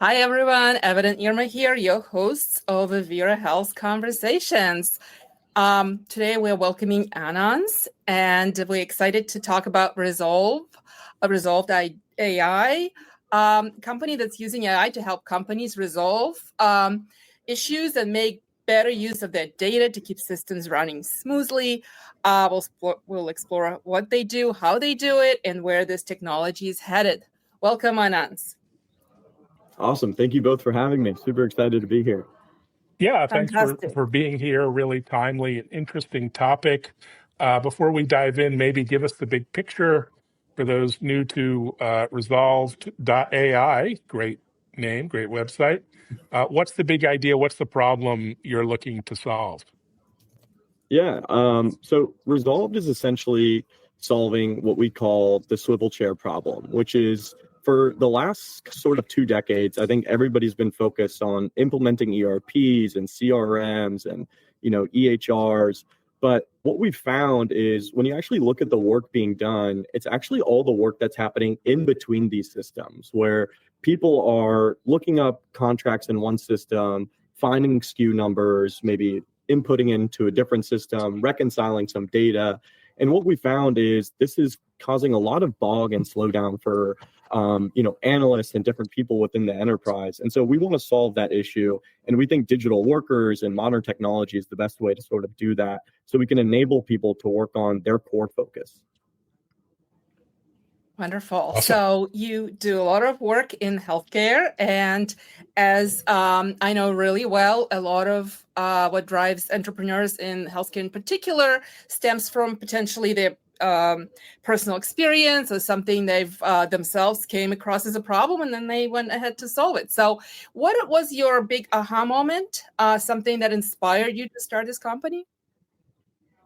Hi everyone, Evan and Irma here, your hosts of Avira Health Conversations. Today we're welcoming Ananth, and we're excited to talk about Resolve, a Resolved AI company that's using AI to help companies resolve issues and make better use of their data to keep systems running smoothly. We'll explore what they do, how they do it, and where this technology is headed. Welcome, Ananth. Awesome. Thank you both for having me. Super excited to be here. Yeah, thanks for being here. Really timely and interesting topic. Before we dive in, maybe give us the big picture for those new to resolved.ai. Great name, great website. What's the big idea? What's the problem you're looking to solve? Yeah, so Resolved is essentially solving what we call the swivel chair problem, which is for the last sort of 2 decades, I think everybody's been focused on implementing ERPs and CRMs and, EHRs. But what we've found is when you actually look at the work being done, it's actually all the work that's happening in between these systems where people are looking up contracts in one system, finding SKU numbers, maybe inputting into a different system, reconciling some data. And what we found is this is causing a lot of bog and slowdown for analysts and different people within the enterprise. And so we want to solve that issue. And we think digital workers and modern technology is the best way to sort of do that so we can enable people to work on their core focus. Wonderful. Awesome. So you do a lot of work in healthcare, and as I know really well, a lot of what drives entrepreneurs in healthcare in particular stems from potentially their personal experience or something they've themselves came across as a problem, and then they went ahead to solve it. So what was your big aha moment, something that inspired you to start this company?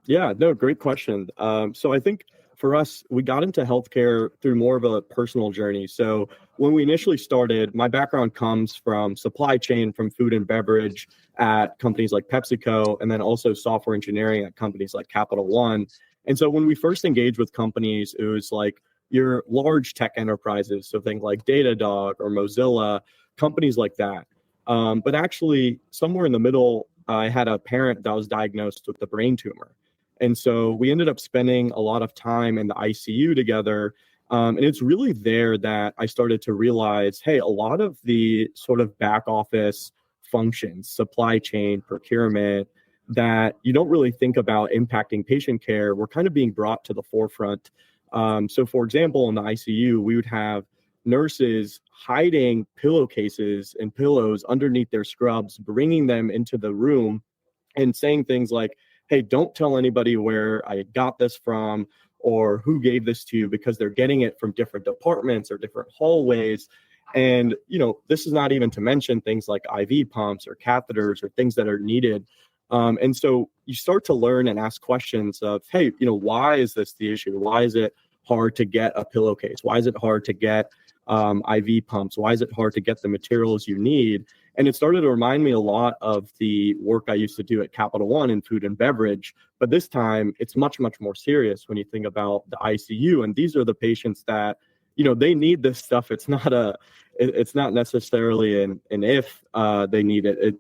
Yeah, no, great question. So I think for us, we got into healthcare through more of a personal journey. So when we initially started, my background comes from supply chain, from food and beverage at companies like PepsiCo, and then also software engineering at companies like Capital One. And so when we first engaged with companies, it was like your large tech enterprises, so think like Datadog or Mozilla, companies like that. But actually, somewhere in the middle, I had a parent that was diagnosed with a brain tumor. And so we ended up spending a lot of time in the ICU together. And it's really there that I started to realize, hey, a lot of the sort of back office functions, supply chain, procurement, that you don't really think about impacting patient care, were kind of being brought to the forefront. So for example, in the ICU, we would have nurses hiding pillowcases and pillows underneath their scrubs, bringing them into the room and saying things like, hey, don't tell anybody where I got this from or who gave this to you, because they're getting it from different departments or different hallways. And, this is not even to mention things like IV pumps or catheters or things that are needed. And so you start to learn and ask questions of, hey, why is this the issue? Why is it hard to get a pillowcase? Why is it hard to get IV pumps? Why is it hard to get the materials you need? And it started to remind me a lot of the work I used to do at Capital One in food and beverage. But this time, it's much, much more serious when you think about the ICU. And these are the patients that, they need this stuff. It's not necessarily an if they need it.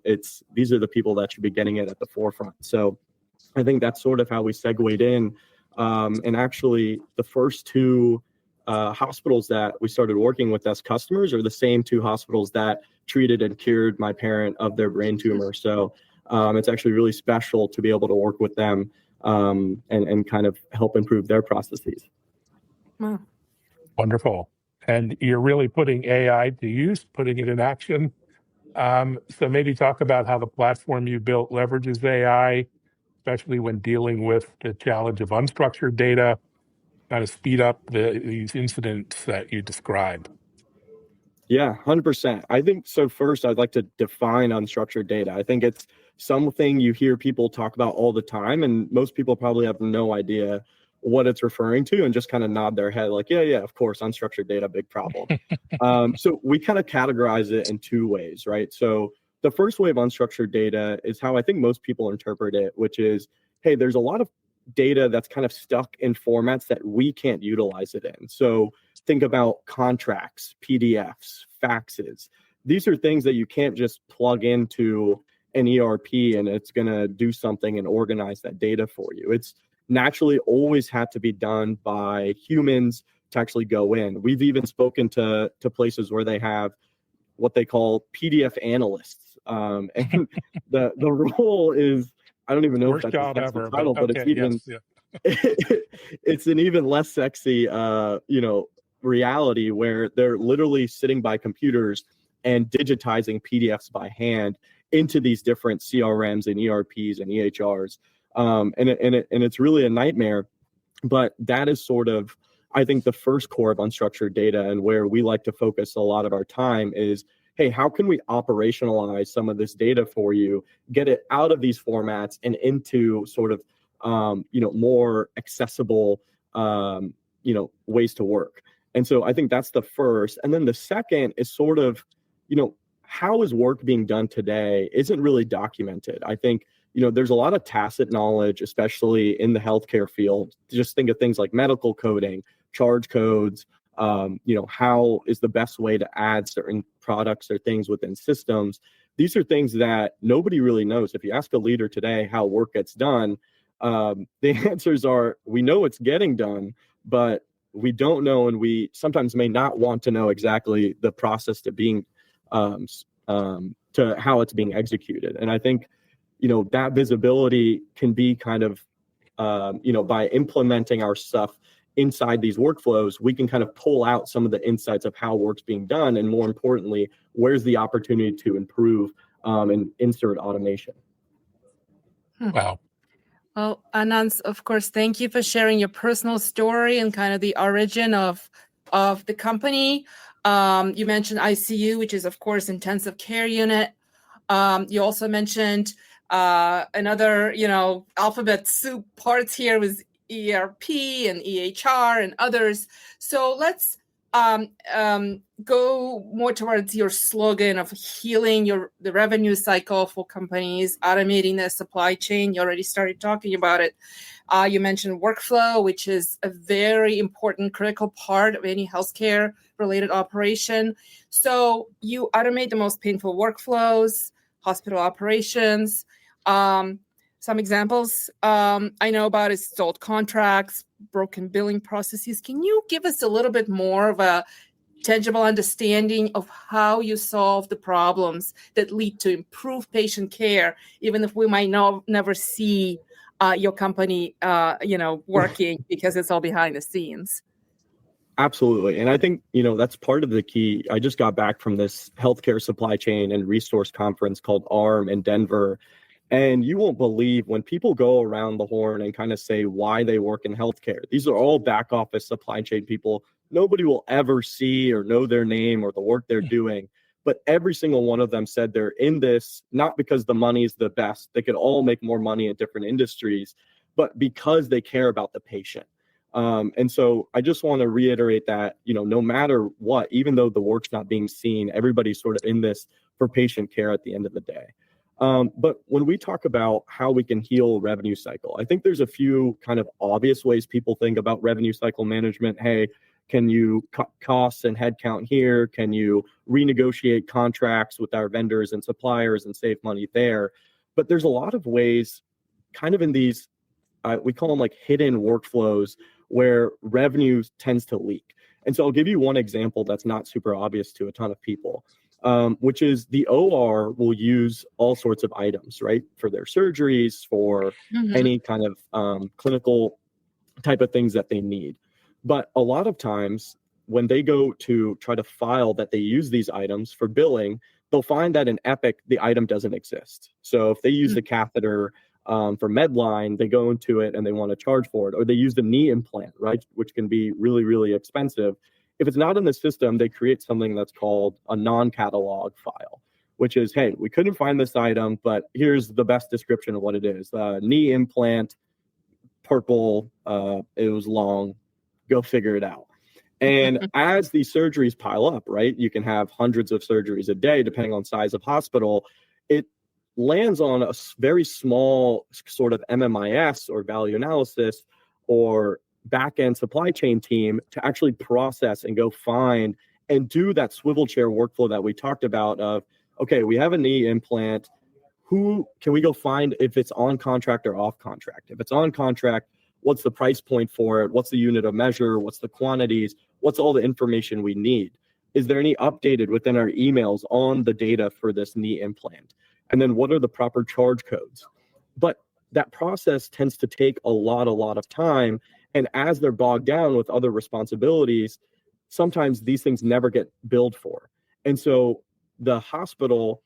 These are the people that should be getting it at the forefront. So I think that's sort of how we segued in. And actually, the first 2 hospitals that we started working with as customers are the same 2 hospitals that treated and cured my parent of their brain tumor. So it's actually really special to be able to work with them and kind of help improve their processes. Wow. Wonderful. And you're really putting AI to use, putting it in action. So maybe talk about how the platform you built leverages AI, especially when dealing with the challenge of unstructured data, kind of speed up these incidents that you described. Yeah, 100%. I think so. First, I'd like to define unstructured data. I think it's something you hear people talk about all the time, and most people probably have no idea what it's referring to and just kind of nod their head like, yeah, of course, unstructured data, big problem. So we kind of categorize it in 2 ways, right? So the first way of unstructured data is how I think most people interpret it, which is, hey, there's a lot of data that's kind of stuck in formats that we can't utilize it in. So think about contracts, PDFs, faxes. these are things that you can't just plug into an ERP and it's going to do something and organize that data for you. It's naturally always had to be done by humans to actually go in. We've even spoken to places where they have what they call PDF analysts. And the role is, I don't even know Worst if that's job a sexy ever, title, but but okay, it's even, yes, it's an even less sexy, reality where they're literally sitting by computers and digitizing PDFs by hand into these different CRMs and ERPs and EHRs. And it's really a nightmare, but that is sort of, I think, the first core of unstructured data, and where we like to focus a lot of our time is, hey, how can we operationalize some of this data for you, get it out of these formats and into sort of, more accessible, ways to work. And so I think that's the first. And then the second is sort of, how is work being done today isn't really documented. I think, there's a lot of tacit knowledge, especially in the healthcare field. Just think of things like medical coding, charge codes, how is the best way to add certain products or things within systems. These are things that nobody really knows. If you ask a leader today how work gets done, the answers are, we know it's getting done, but we don't know, and we sometimes may not want to know exactly the process to being to how it's being executed. And I think, that visibility can be kind of, by implementing our stuff inside these workflows, we can kind of pull out some of the insights of how work's being done, and more importantly, where's the opportunity to improve and insert automation. Wow. Well, Ananth, of course, thank you for sharing your personal story and kind of the origin of the company. You mentioned ICU, which is, of course, intensive care unit. You also mentioned another, alphabet soup parts here with ERP and EHR and others. So let's go more towards your slogan of healing the revenue cycle for companies, automating their supply chain. You already started talking about it. You mentioned workflow, which is a very important, critical part of any healthcare related operation. So you automate the most painful workflows, hospital operations. Some examples I know about is stalled contracts, broken billing processes. Can you give us a little bit more of a tangible understanding of how you solve the problems that lead to improved patient care, even if we might never see your company, working because it's all behind the scenes? Absolutely. And I think, that's part of the key. I just got back from this healthcare supply chain and resource conference called ARM in Denver. And you won't believe when people go around the horn and kind of say why they work in healthcare. These are all back office supply chain people. Nobody will ever see or know their name or the work they're doing. But every single one of them said they're in this, not because the money is the best. They could all make more money in different industries, but because they care about the patient. And so I just want to reiterate that, no matter what, even though the work's not being seen, everybody's sort of in this for patient care at the end of the day. But when we talk about how we can heal revenue cycle, I think there's a few kind of obvious ways people think about revenue cycle management. Hey, can you cut costs and headcount here? Can you renegotiate contracts with our vendors and suppliers and save money there? But there's a lot of ways kind of in these, we call them like hidden workflows where revenue tends to leak. And so I'll give you one example that's not super obvious to a ton of people. Which is the OR will use all sorts of items, right? For their surgeries, for any kind of clinical type of things that they need. But a lot of times when they go to try to file that they use these items for billing, they'll find that in Epic, the item doesn't exist. So if they use the catheter for Medline, they go into it and they want to charge for it, or they use the knee implant, right? Which can be really, really expensive. If it's not in the system, they create something that's called a non-catalog file, which is, hey, we couldn't find this item, but here's the best description of what it is. Knee implant, purple, it was long, go figure it out. And as these surgeries pile up, right, you can have hundreds of surgeries a day, depending on size of hospital, it lands on a very small sort of MMIS or value analysis or back-end supply chain team to actually process and go find and do that swivel chair workflow that we talked about of, okay, we have a knee implant. Who can we go find if it's on contract or off contract? If it's on contract, what's the price point for it? What's the unit of measure? What's the quantities? What's all the information we need? Is there any updated within our emails on the data for this knee implant? And then what are the proper charge codes? But that process tends to take a lot of time. And as they're bogged down with other responsibilities, sometimes these things never get billed for. And so the hospital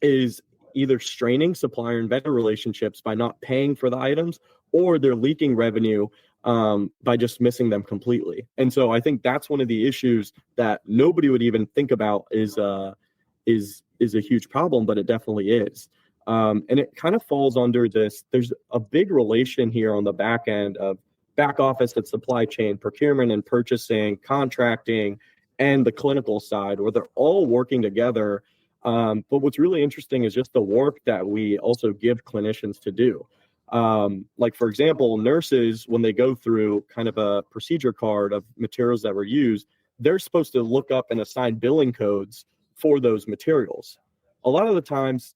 is either straining supplier and vendor relationships by not paying for the items, or they're leaking revenue by just missing them completely. And so I think that's one of the issues that nobody would even think about is a huge problem, but it definitely is. And it kind of falls under this. There's a big relation here on the back end of back office and supply chain, procurement and purchasing, contracting, and the clinical side, where they're all working together. But what's really interesting is just the work that we also give clinicians to do. Like, for example, nurses, when they go through kind of a procedure card of materials that were used, they're supposed to look up and assign billing codes for those materials. A lot of the times,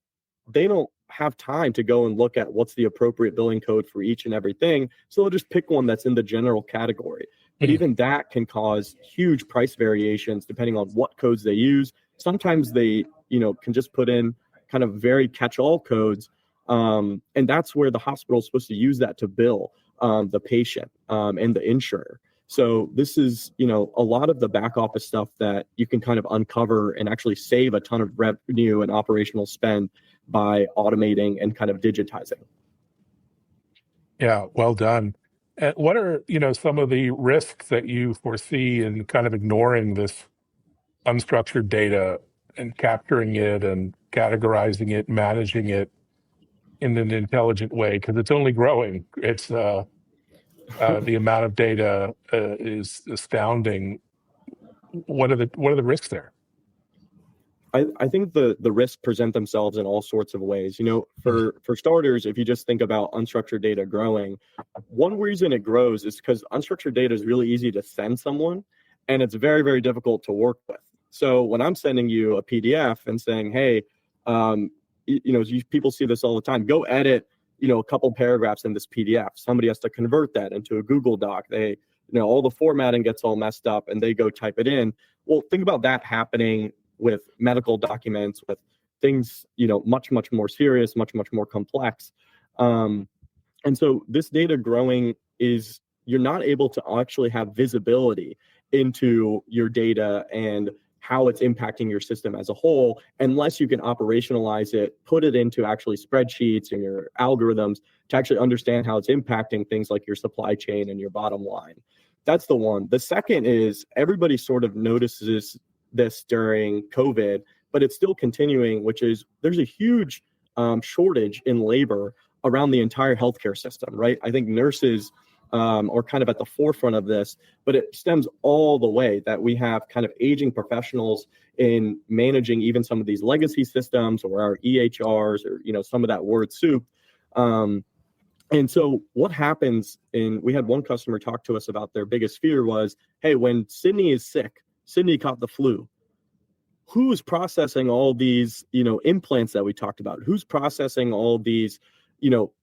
they don't have time to go and look at what's the appropriate billing code for each and everything. So they'll just pick one that's in the general category. But even that can cause huge price variations depending on what codes they use. Sometimes they, can just put in kind of very catch-all codes. And that's where the hospital is supposed to use that to bill the patient and the insurer. So this is, a lot of the back office stuff that you can kind of uncover and actually save a ton of revenue and operational spend by automating and kind of digitizing. Yeah, well done. What are, some of the risks that you foresee in kind of ignoring this unstructured data and capturing it and categorizing it, managing it in an intelligent way? Because it's only growing. It's the amount of data is astounding. What are the risks there? I think the risks present themselves in all sorts of ways. For starters, if you just think about unstructured data growing, one reason it grows is because unstructured data is really easy to send someone, and it's very, very difficult to work with. So when I'm sending you a PDF and saying, hey, people see this all the time, go edit, a couple paragraphs in this PDF. Somebody has to convert that into a Google Doc. They, all the formatting gets all messed up and they go type it in. Well, think about that happening with medical documents, with things, much, much more serious, much, much more complex. And so this data growing is, you're not able to actually have visibility into your data and how it's impacting your system as a whole, unless you can operationalize it, put it into actually spreadsheets and your algorithms to actually understand how it's impacting things like your supply chain and your bottom line. That's the one. The second is everybody sort of notices this during COVID, but it's still continuing, which is there's a huge shortage in labor around the entire healthcare system, right? I think nurses are kind of at the forefront of this, but it stems all the way that we have kind of aging professionals in managing even some of these legacy systems or our EHRs or, some of that word soup. And so what happens we had one customer talk to us about their biggest fear was, hey, when Sydney is sick, Sydney caught the flu. Who's processing all these, implants that we talked about? Who's processing all these,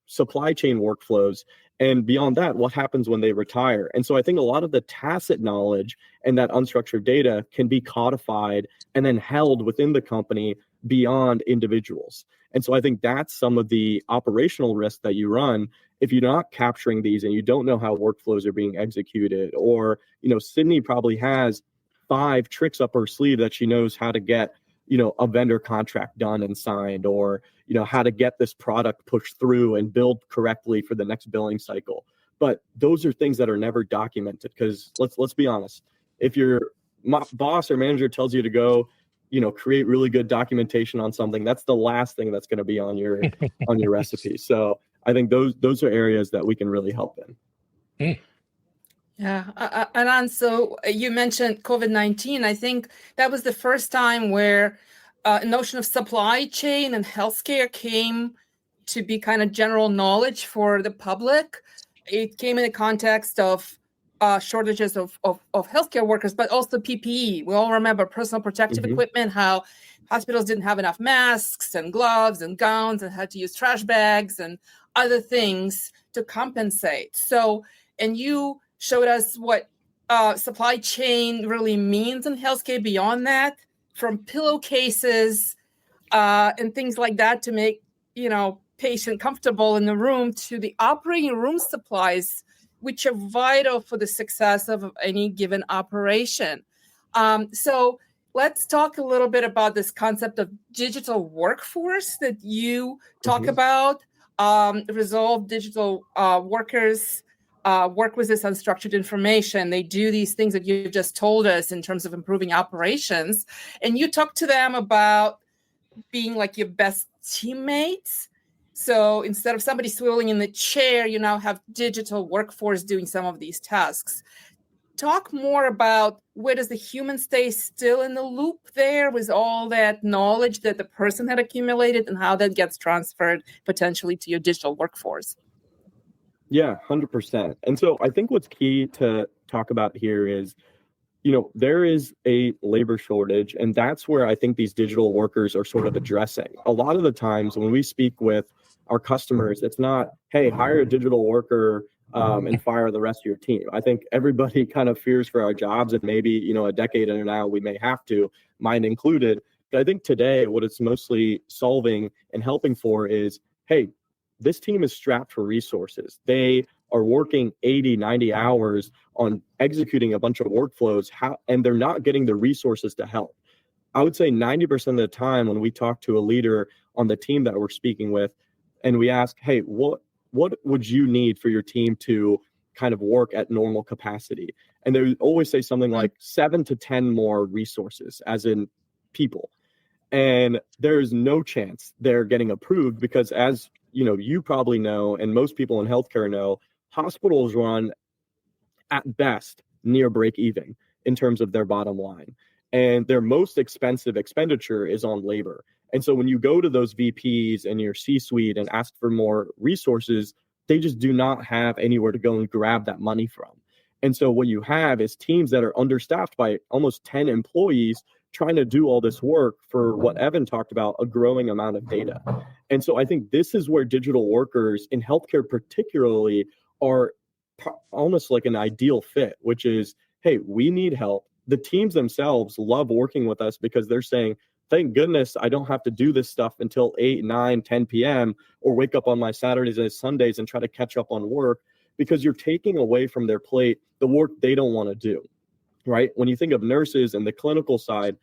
supply chain workflows? And beyond that, what happens when they retire? And so I think a lot of the tacit knowledge and that unstructured data can be codified and then held within the company beyond individuals. And so I think that's some of the operational risk that you run if you're not capturing these and you don't know how workflows are being executed. Or, Sydney probably has 5 tricks up her sleeve that she knows how to get, a vendor contract done and signed, or, how to get this product pushed through and billed correctly for the next billing cycle. But those are things that are never documented because let's be honest, if your boss or manager tells you to go, create really good documentation on something, that's the last thing that's going to be on your on your recipe. So I think those are areas that we can really help in. Yeah, Ananth, so you mentioned COVID-19. I think that was the first time where a notion of supply chain and healthcare came to be kind of general knowledge for the public. It came in the context of shortages of healthcare workers, but also PPE. We all remember personal protective equipment, how hospitals didn't have enough masks and gloves and gowns and had to use trash bags and other things to compensate. So, and you showed us what supply chain really means in healthcare beyond that, from pillowcases and things like that to make, patient comfortable in the room, to the operating room supplies, which are vital for the success of any given operation. So let's talk a little bit about this concept of digital workforce that you talk about. Resolve digital workers work with this unstructured information. They do these things that you just told us in terms of improving operations. And you talk to them about being like your best teammates. So instead of somebody swiveling in the chair, you now have digital workforce doing some of these tasks. Talk more about where does the human stay still in the loop there with all that knowledge that the person had accumulated, and how that gets transferred potentially to your digital workforce. Yeah, 100%. And so I think what's key to talk about here is, there is a labor shortage, and that's where I think these digital workers are sort of addressing. A lot of the times when we speak with our customers, it's not, hey, hire a digital worker and fire the rest of your team. I think everybody kind of fears for our jobs, and maybe, a decade in now we may have to, mine included. But I think today what it's mostly solving and helping for is, hey, this team is strapped for resources. They are working 80, 90 hours on executing a bunch of workflows, and they're not getting the resources to help. I would say 90% of the time when we talk to a leader on the team that we're speaking with, and we ask, hey, what would you need for your team to kind of work at normal capacity? And they always say something like 7 to 10 more resources, as in people. And there's no chance they're getting approved because, as you probably know, and most people in healthcare know, hospitals run at best near break even in terms of their bottom line. And their most expensive expenditure is on labor. And so when you go to those VPs and your C-suite and ask for more resources, they just do not have anywhere to go and grab that money from. And so what you have is teams that are understaffed by almost 10 employees trying to do all this work for what Evan talked about, a growing amount of data. And so I think this is where digital workers in healthcare particularly are almost like an ideal fit, which is, hey, we need help. The teams themselves love working with us because they're saying, thank goodness I don't have to do this stuff until 8, 9, 10 p.m. or wake up on my Saturdays and Sundays and try to catch up on work, because you're taking away from their plate the work they don't want to do, right? When you think of nurses and the clinical side,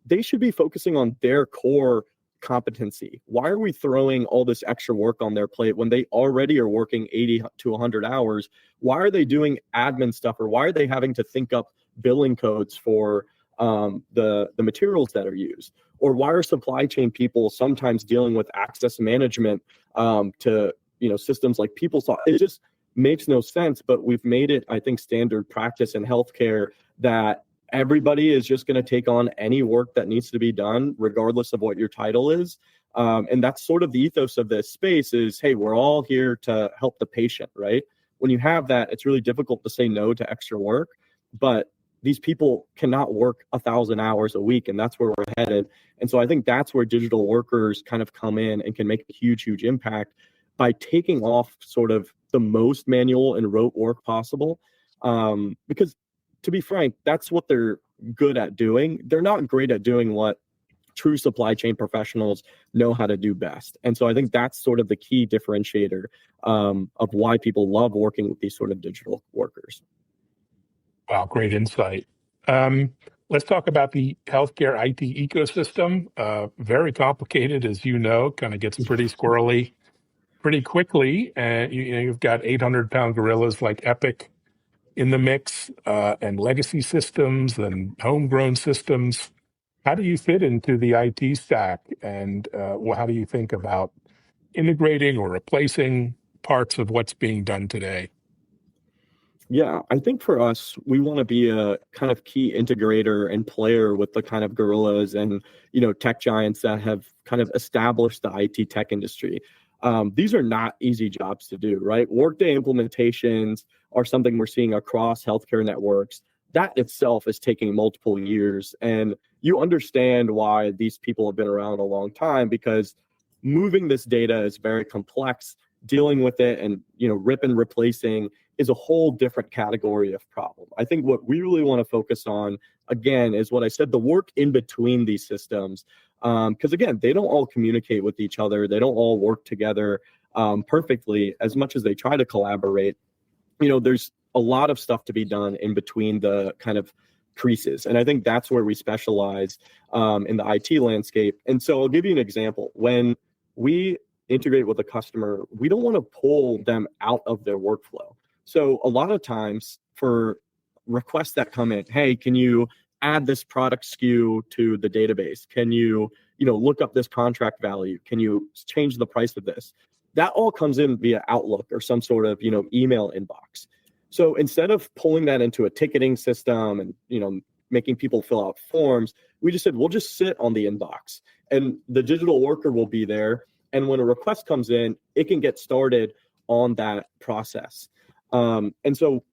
they should be focusing on their core competency. Why are we throwing all this extra work on their plate when they already are working 80 to 100 hours? Why are they doing admin stuff, or why are they having to think up billing codes for the materials that are used? Or why are supply chain people sometimes dealing with access management to systems like PeopleSoft? It just makes no sense. But we've made it, I think, standard practice in healthcare that everybody is just going to take on any work that needs to be done, regardless of what your title is. And that's sort of the ethos of this space is, hey, we're all here to help the patient, right? When you have that, it's really difficult to say no to extra work. But these people cannot work 1,000 hours a week, and that's where we're headed. And so I think that's where digital workers kind of come in and can make a huge, huge impact by taking off sort of the most manual and rote work possible. Because to be frank, that's what they're good at doing. They're not great at doing what true supply chain professionals know how to do best. And so I think that's sort of the key differentiator of why people love working with these sort of digital workers. Wow, great insight. Let's talk about the healthcare IT ecosystem. Very complicated, as you know, kind of gets pretty squirrely pretty quickly. And you've got 800-pound gorillas like Epic in the mix, and legacy systems and homegrown systems. How do you fit into the IT stack? And how do you think about integrating or replacing parts of what's being done today? Yeah, I think for us, we want to be a kind of key integrator and player with the kind of gorillas and, tech giants that have kind of established the IT tech industry. These are not easy jobs to do, right? Workday implementations are something we're seeing across healthcare networks. That itself is taking multiple years. And you understand why these people have been around a long time, because moving this data is very complex. Dealing with it and, rip and replacing is a whole different category of problem. I think what we really want to focus on, again, is what I said, the work in between these systems. Because again, they don't all communicate with each other. They don't all work together perfectly as much as they try to collaborate. There's a lot of stuff to be done in between the kind of creases. And I think that's where we specialize in the IT landscape. And so I'll give you an example. When we integrate with a customer, we don't want to pull them out of their workflow. So a lot of times for requests that come in, hey, can you add this product SKU to the database? Can you, look up this contract value? Can you change the price of this? That all comes in via Outlook or some sort of, email inbox. So instead of pulling that into a ticketing system and, making people fill out forms, we just said, we'll just sit on the inbox and the digital worker will be there. And when a request comes in, it can get started on that process. And so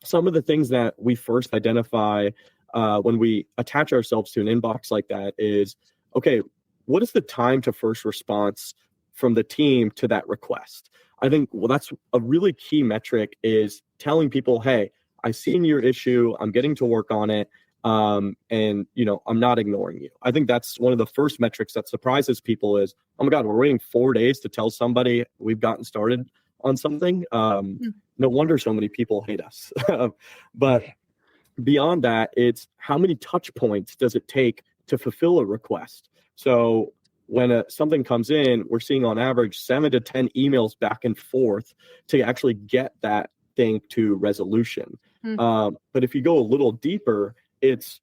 some of the things that we first identify when we attach ourselves to an inbox like that is, okay, what is the time to first response from the team to that request? I think, that's a really key metric, is telling people, hey, I've seen your issue, I'm getting to work on it, and I'm not ignoring you. I think that's one of the first metrics that surprises people is, oh my God, we're waiting 4 days to tell somebody we've gotten started on something. No wonder so many people hate us. But beyond that, it's how many touch points does it take to fulfill a request? So when something comes in, we're seeing on average 7 to 10 emails back and forth to actually get that thing to resolution. But if you go a little deeper, it's,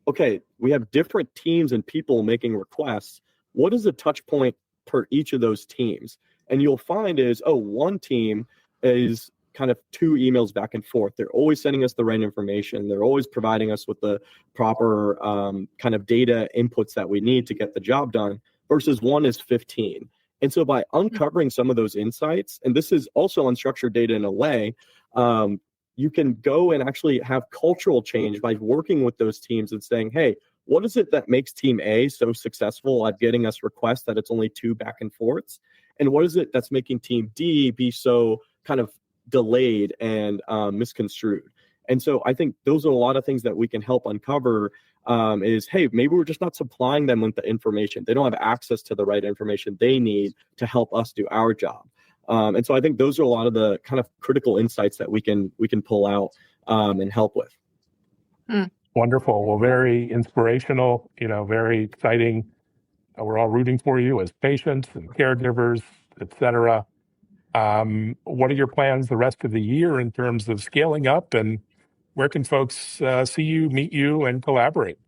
okay, we have different teams and people making requests. What is the touch point per each of those teams? And you'll find is, one team is kind of 2 emails back and forth. They're always sending us the right information. They're always providing us with the proper kind of data inputs that we need to get the job done, versus one is 15. And so by uncovering some of those insights, and this is also unstructured data in a way, you can go and actually have cultural change by working with those teams and saying, hey, what is it that makes team A so successful at getting us requests that it's only 2 back and forths? And what is it that's making team D be so kind of delayed and misconstrued? And so I think those are a lot of things that we can help uncover is, hey, maybe we're just not supplying them with the information. They don't have access to the right information they need to help us do our job. And so I think those are a lot of the kind of critical insights that we can pull out and help with. Wonderful. Well, very inspirational, very exciting. We're all rooting for you as patients and caregivers, et cetera. What are your plans the rest of the year in terms of scaling up, and where can folks see you, meet you, and collaborate?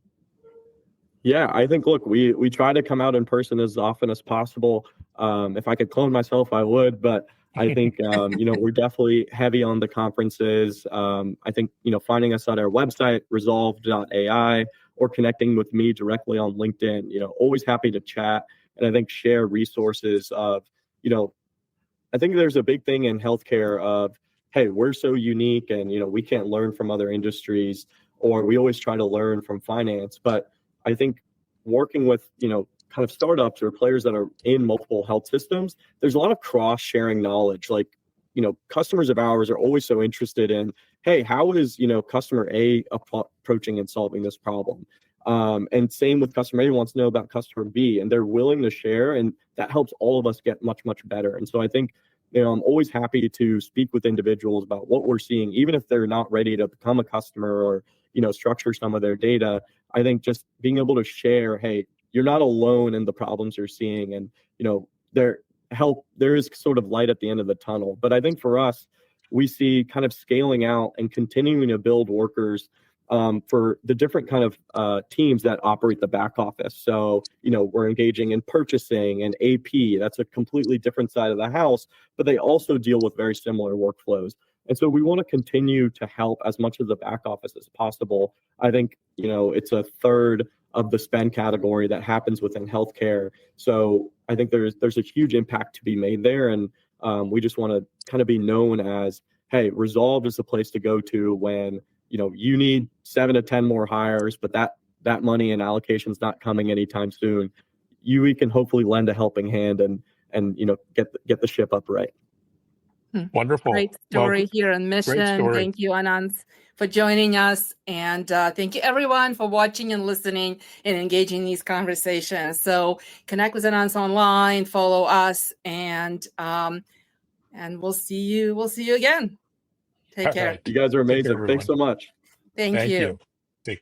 Yeah, I think, look, we try to come out in person as often as possible. If I could clone myself, I would, but I think, we're definitely heavy on the conferences. I think, finding us on our website, resolve.ai, or connecting with me directly on LinkedIn, always happy to chat. And I think share resources of, I think there's a big thing in healthcare of, hey, we're so unique and, we can't learn from other industries, or we always try to learn from finance. But I think working with, kind of startups or players that are in multiple health systems, there's a lot of cross-sharing knowledge. Like, customers of ours are always so interested in, hey, how is, customer A approaching and solving this problem? And same with customer A wants to know about customer B, and they're willing to share, and that helps all of us get much, much better. And so I think, I'm always happy to speak with individuals about what we're seeing, even if they're not ready to become a customer or, structure some of their data. I think just being able to share, hey, you're not alone in the problems you're seeing, and, there is sort of light at the end of the tunnel. But I think for us, we see kind of scaling out and continuing to build workers for the different kind of teams that operate the back office. So, we're engaging in purchasing and AP. That's a completely different side of the house, but they also deal with very similar workflows. And so we want to continue to help as much of the back office as possible. I think, it's a third of the spend category that happens within healthcare. So I think there's a huge impact to be made there, and we just want to kind of be known as, hey, Resolve is the place to go to when you need 7 to 10 more hires, but that money and allocation's not coming anytime soon. We can hopefully lend a helping hand and get the ship up right. Wonderful. Great story here in Mission. Great story. Thank you, Ananth, for joining us. And thank you, everyone, for watching and listening and engaging in these conversations. So connect with Ananth online, follow us, and we'll see you again. Take care. Right. You guys are amazing. Take care, Thanks so much. Thank you.